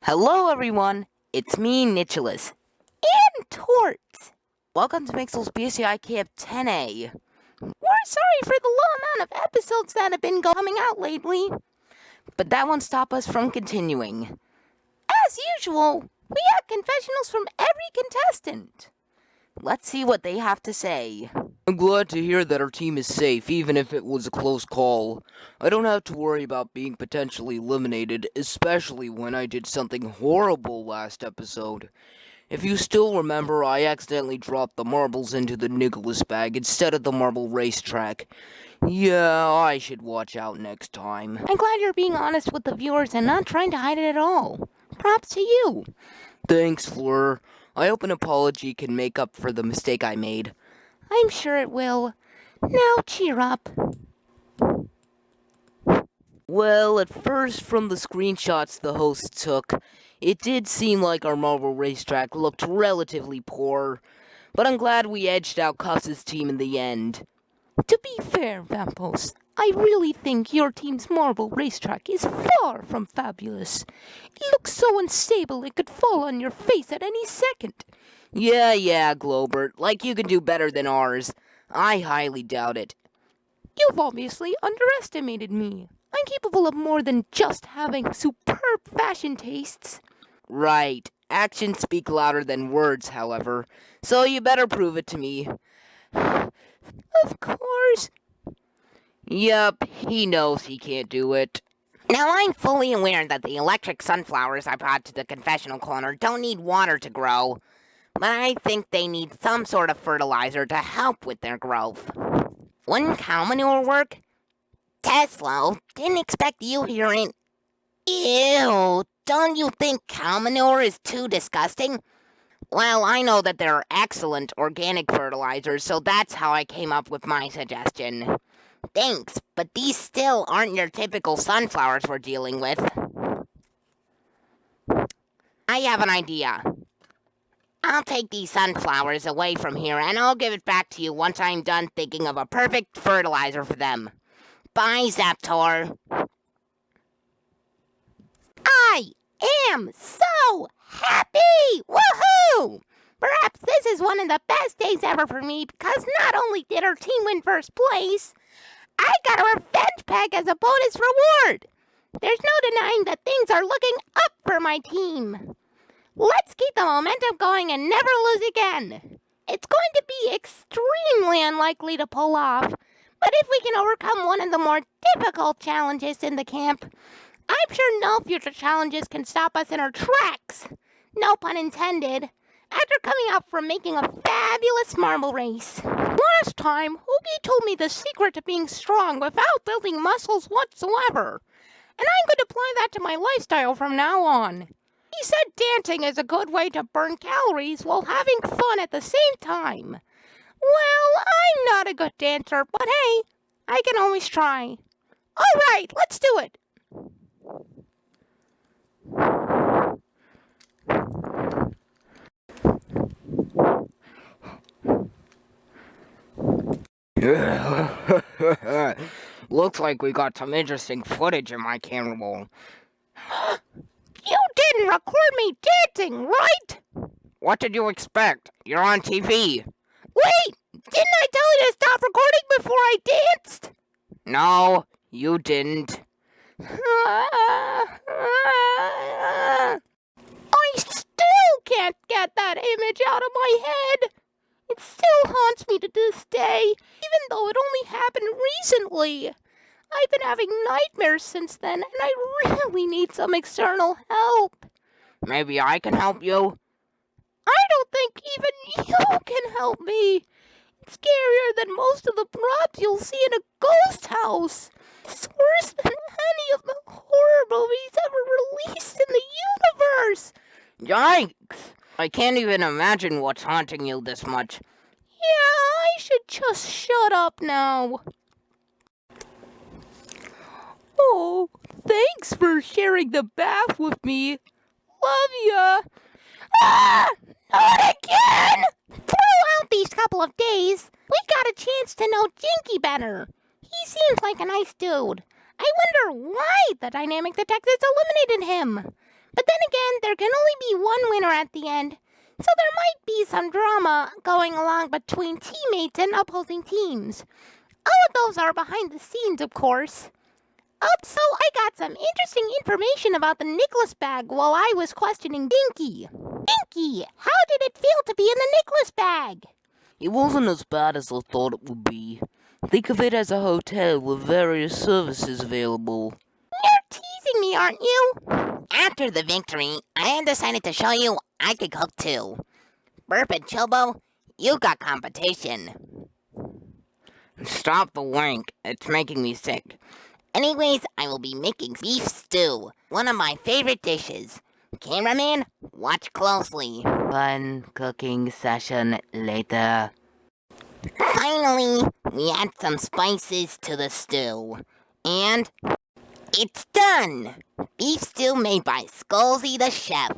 Hello everyone, it's me, Nicholas. And Torts. Welcome to Mixels B.F.C.I Camp 10A. We're sorry for the low amount of episodes that have been coming out lately. But that won't stop us from continuing. As usual, we have confessionals from every contestant. Let's see what they have to say. I'm glad to hear that our team is safe, even if it was a close call. I don't have to worry about being potentially eliminated, especially when I did something horrible last episode. If you still remember, I accidentally dropped the marbles into the Nicholas bag instead of the marble racetrack. Yeah, I should watch out next time. I'm glad you're being honest with the viewers and not trying to hide it at all. Props to you. Thanks, Fleur. I hope an apology can make up for the mistake I made. I'm sure it will. Now cheer up. Well, at first, from the screenshots the host took, it did seem like our marble racetrack looked relatively poor, but I'm glad we edged out Cuffs' team in the end. To be fair, Vampos, I really think your team's marble racetrack is far from fabulous. It looks so unstable it could fall on your face at any second. Yeah, Globert, like you can do better than ours. I highly doubt it. You've obviously underestimated me. I'm capable of more than just having superb fashion tastes. Right. Actions speak louder than words, however, so you better prove it to me. Of course. Yup, he knows he can't do it. Now, I'm fully aware that the electric sunflowers I brought to the confessional corner don't need water to grow, but I think they need some sort of fertilizer to help with their growth. Wouldn't cow manure work? Tesla, didn't expect you hearing. Ew, don't you think cow manure is too disgusting? Well, I know that there are excellent organic fertilizers, so that's how I came up with my suggestion. Thanks, but these still aren't your typical sunflowers we're dealing with. I have an idea. I'll take these sunflowers away from here, and I'll give it back to you once I'm done thinking of a perfect fertilizer for them. Bye, Zaptor. I am so happy! Woohoo! Perhaps this is one of the best days ever for me because not only did our team win first place, I got a revenge pack as a bonus reward. There's no denying that things are looking up for my team. Let's keep the momentum going and never lose again. It's going to be extremely unlikely to pull off, but if we can overcome one of the more difficult challenges in the camp, I'm sure no future challenges can stop us in our tracks. No pun intended. After coming out from making a fabulous marble race. Last time, Oogie told me the secret to being strong without building muscles whatsoever. And I'm going to apply that to my lifestyle from now on. He said dancing is a good way to burn calories while having fun at the same time. Well, I'm not a good dancer, but hey, I can always try. All right, let's do it. Looks like we got some interesting footage in my camera roll. You didn't record me dancing, right? What did you expect? You're on TV. Wait, didn't I tell you to stop recording before I danced? No, you didn't. I still can't get that image out of my head. It still haunts me to this day, even though it only happened recently. I've been having nightmares since then, and I really need some external help. Maybe I can help you? I don't think even you can help me. It's scarier than most of the props you'll see in a ghost house. It's worse than any of the horror movies ever released in the universe. Yikes! I can't even imagine what's haunting you this much. Yeah, I should just shut up now. Oh, thanks for sharing the bath with me. Love ya. Ah, not again! Throughout these couple of days, we got a chance to know Jinky better. He seems like a nice dude. I wonder why the dynamic detectives eliminated him. But then again, there can only be one winner at the end, so there might be some drama going along between teammates and opposing teams. All of those are behind the scenes, of course. Also, I got some interesting information about the Nicholas bag while I was questioning Dinky. Dinky, how did it feel to be in the Nicholas bag? It wasn't as bad as I thought it would be. Think of it as a hotel with various services available. You're teasing me, aren't you? After the victory, I decided to show you I could cook too. Burp and Chobo, you got competition. Stop the wank, it's making me sick. Anyways, I will be making beef stew, one of my favorite dishes. Cameraman, watch closely. Fun cooking session later. Finally, we add some spices to the stew. And it's done! Beef stew made by Skulzy the chef.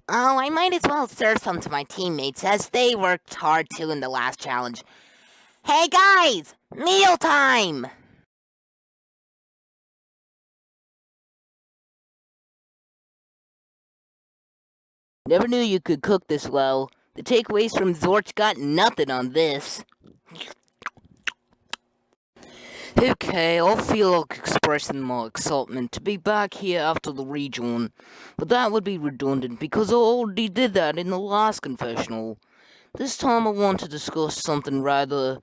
Oh, I might as well serve some to my teammates as they worked hard too in the last challenge. Hey guys! Mealtime! Never knew you could cook this well. The takeaways from Zorch got nothing on this. Okay, I feel like expressing my excitement to be back here after the rejoin, but that would be redundant because I already did that in the last confessional. This time I want to discuss something rather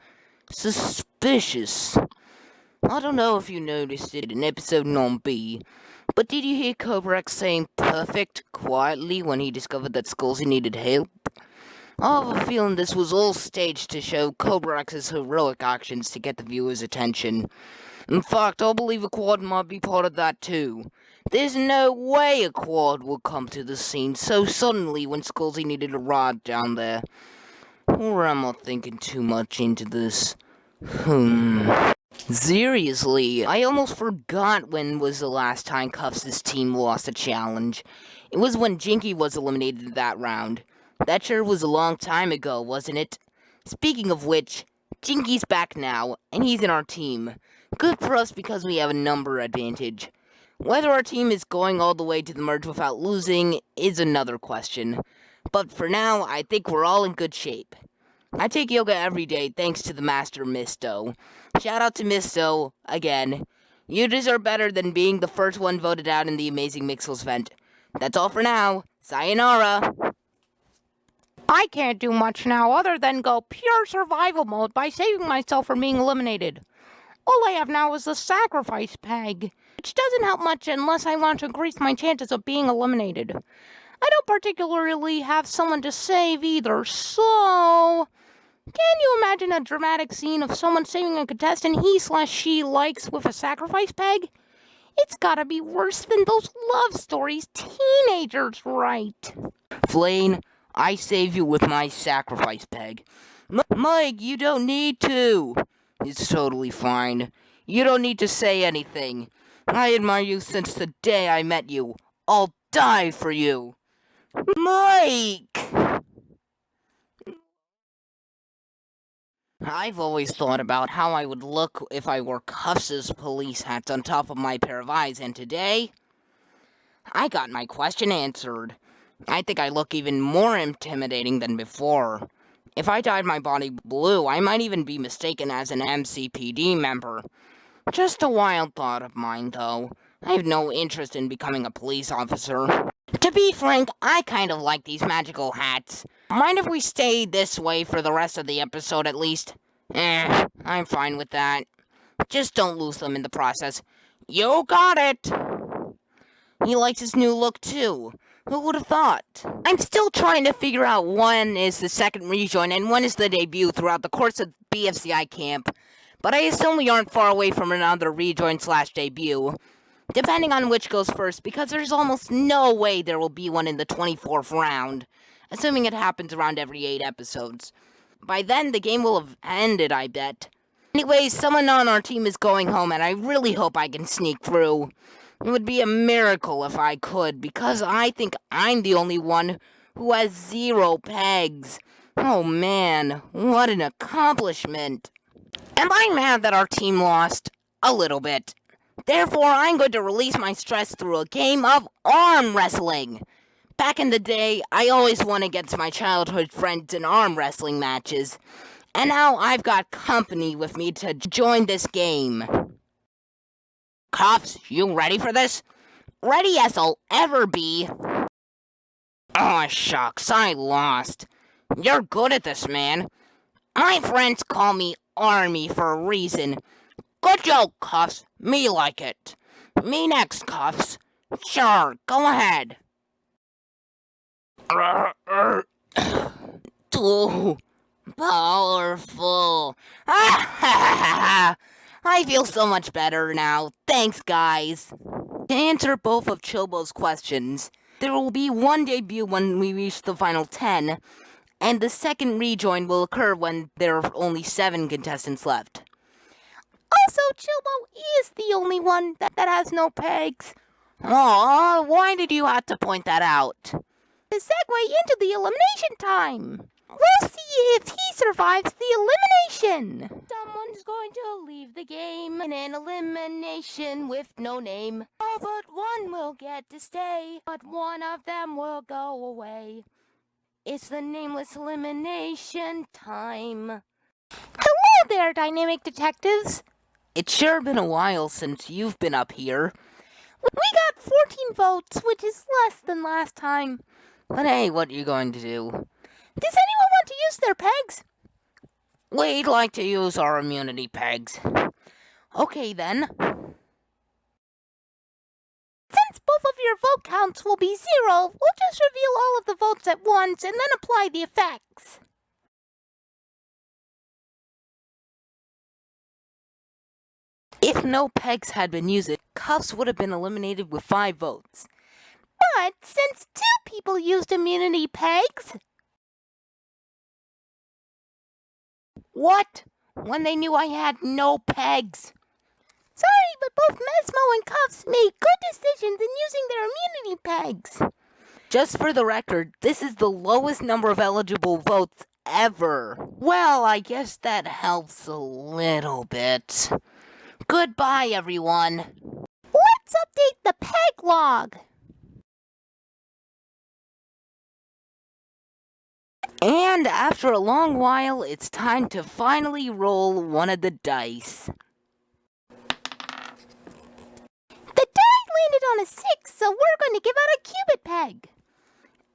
suspicious. I don't know if you noticed it in episode 9B, but did you hear Kobrak saying perfect quietly when he discovered that Skulzy needed help? I have a feeling this was all staged to show Kobrak's heroic actions to get the viewer's attention. In fact, I believe a quad might be part of that too. There's no way a quad would come to the scene so suddenly when Skulzy needed a ride down there. Or am I thinking too much into this? Seriously, I almost forgot when was the last time Cuffs' team lost a challenge. It was when Jinky was eliminated in that round. That sure was a long time ago, wasn't it? Speaking of which, Jinky's back now, and he's in our team. Good for us because we have a number advantage. Whether our team is going all the way to the merge without losing is another question. But for now, I think we're all in good shape. I take yoga every day thanks to the master Misto. Shout out to Misto, again. You deserve better than being the first one voted out in the amazing Mixels event. That's all for now. Sayonara! I can't do much now other than go pure survival mode by saving myself from being eliminated. All I have now is the sacrifice peg, which doesn't help much unless I want to increase my chances of being eliminated. I don't particularly have someone to save either, so... Can you imagine a dramatic scene of someone saving a contestant he/she likes with a sacrifice peg? It's gotta be worse than those love stories teenagers write. Flane, I save you with my sacrifice peg. Mike, you don't need to. It's totally fine. You don't need to say anything. I admire you since the day I met you. I'll die for you. Mike! I've always thought about how I would look if I wore Cuffs' police hats on top of my pair of eyes, and today, I got my question answered. I think I look even more intimidating than before. If I dyed my body blue, I might even be mistaken as an MCPD member. Just a wild thought of mine, though. I have no interest in becoming a police officer. To be frank, I kind of like these magical hats. Mind if we stay this way for the rest of the episode at least? I'm fine with that. Just don't lose them in the process. You got it! He likes his new look too. Who would have thought? I'm still trying to figure out when is the second rejoin and when is the debut throughout the course of B.F.C.I camp. But I assume we aren't far away from another rejoin/debut. Depending on which goes first, because there's almost no way there will be one in the 24th round, assuming it happens around every 8 episodes. By then, the game will have ended, I bet. Anyways, someone on our team is going home, and I really hope I can sneak through. It would be a miracle if I could, because I think I'm the only one who has 0 pegs. Oh man, what an accomplishment. Am I mad that our team lost? A little bit. Therefore, I'm going to release my stress through a game of arm wrestling. Back in the day, I always won against my childhood friends in arm wrestling matches. And now I've got company with me to join this game. Cops, you ready for this? Ready as I'll ever be. Oh, shucks, I lost. You're good at this, man. My friends call me Army for a reason. Good joke, Cuffs. Me like it. Me next, Cuffs. Sure, go ahead. Too powerful. I feel so much better now. Thanks, guys. To answer both of Chobo's questions, there will be one debut when we reach the final 10, and the second rejoin will occur when there are only 7 contestants left. Also, Chobo is the only one that has no pegs. Aw, why did you have to point that out? To segue into the elimination time. We'll see if he survives the elimination. Someone's going to leave the game in an elimination with no name. Oh, but one will get to stay, but one of them will go away. It's the nameless elimination time. Hello there, dynamic detectives. It's sure been a while since you've been up here. We got 14 votes, which is less than last time. But hey, what are you going to do? Does anyone want to use their pegs? We'd like to use our immunity pegs. Okay, then. Since both of your vote counts will be 0, we'll just reveal all of the votes at once and then apply the effects. If no pegs had been used, Cuffs would have been eliminated with 5 votes. But since 2 people used immunity pegs... What? When they knew I had no pegs? Sorry, but both Mesmo and Cuffs made good decisions in using their immunity pegs. Just for the record, this is the lowest number of eligible votes ever. Well, I guess that helps a little bit. Goodbye, everyone. Let's update the peg log. And after a long while, it's time to finally roll one of the dice. The die landed on a 6, so we're going to give out a cubit peg.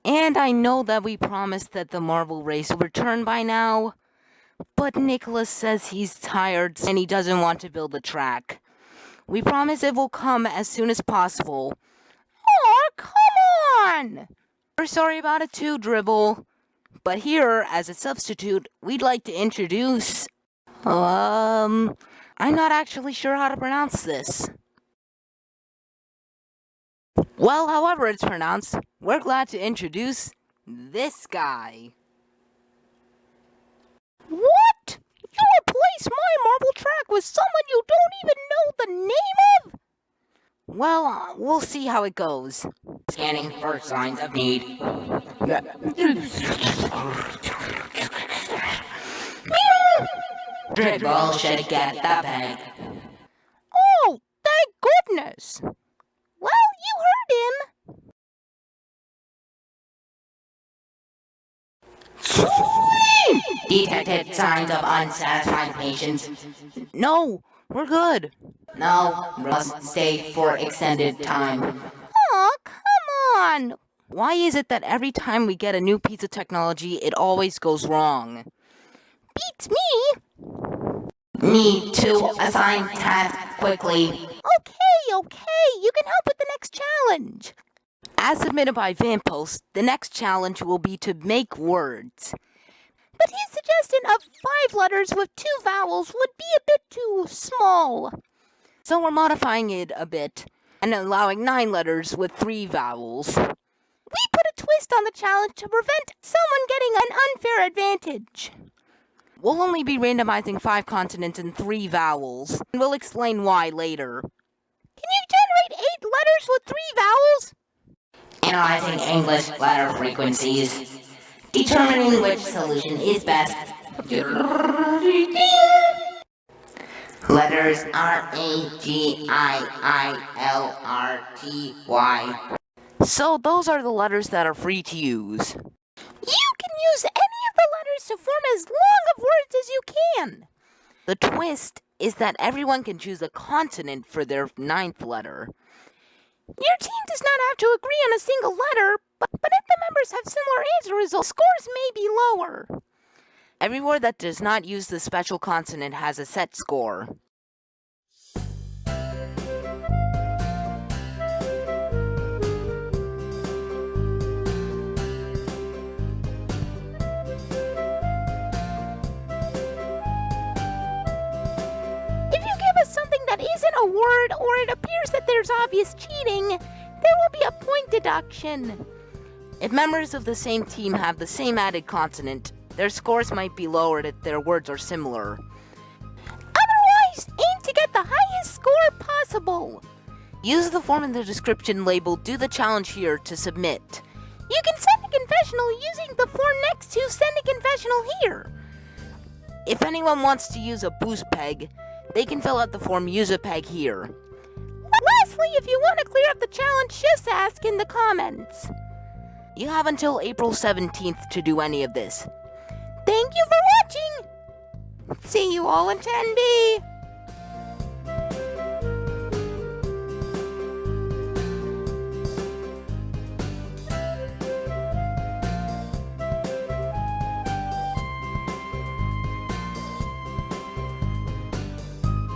And I know that we promised that the marble race would return by now, but Nicholas says he's tired and he doesn't want to build a track. We promise it will come as soon as possible. Aw, come on! We're sorry about it too, Dribble. But here, as a substitute, we'd like to introduce... I'm not actually sure how to pronounce this. Well, however it's pronounced, we're glad to introduce this guy. What? You replace my marble track with someone you don't even know the name of? Well, we'll see how it goes. Scanning for signs of need. Dribble should get the peg. Oh, thank goodness. Well, you heard him. Detected signs of unsatisfied patients. No, we're good. No, must stay for extended time. Aw, come on. Why is it that every time we get a new piece of technology, it always goes wrong? Beats me. Need to assign tasks quickly. Okay, you can help with the next challenge. As submitted by Vanpost, the next challenge will be to make words. But his suggestion of 5 letters with 2 vowels would be a bit too small. So we're modifying it a bit and allowing 9 letters with 3 vowels. We put a twist on the challenge to prevent someone getting an unfair advantage. We'll only be randomizing 5 consonants and 3 vowels, and we'll explain why later. Can you generate 8 letters with 3 vowels? Analyzing English letter frequencies. Determining which solution is best. Letters RAGIILRTY. So those are the letters that are free to use. You can use any of the letters to form as long of words as you can. The twist is that everyone can choose a consonant for their 9th letter. Your team does not have to agree on a single letter, but if the members have similar answer results, scores may be lower. Every word that does not use the special consonant has a set score. If you give us something that isn't a word, or it appears that there's obvious cheating, there will be a point deduction. If members of the same team have the same added consonant, their scores might be lowered if their words are similar. Otherwise, aim to get the highest score possible. Use the form in the description labeled "Do the challenge here" to submit. You can send a confessional using the form next to "Send a confessional here." If anyone wants to use a boost peg, they can fill out the form "Use a peg here." Lastly, if you want to clear up the challenge, just ask in the comments. You have until April 17th to do any of this. Thank you for watching! See you all in 10B!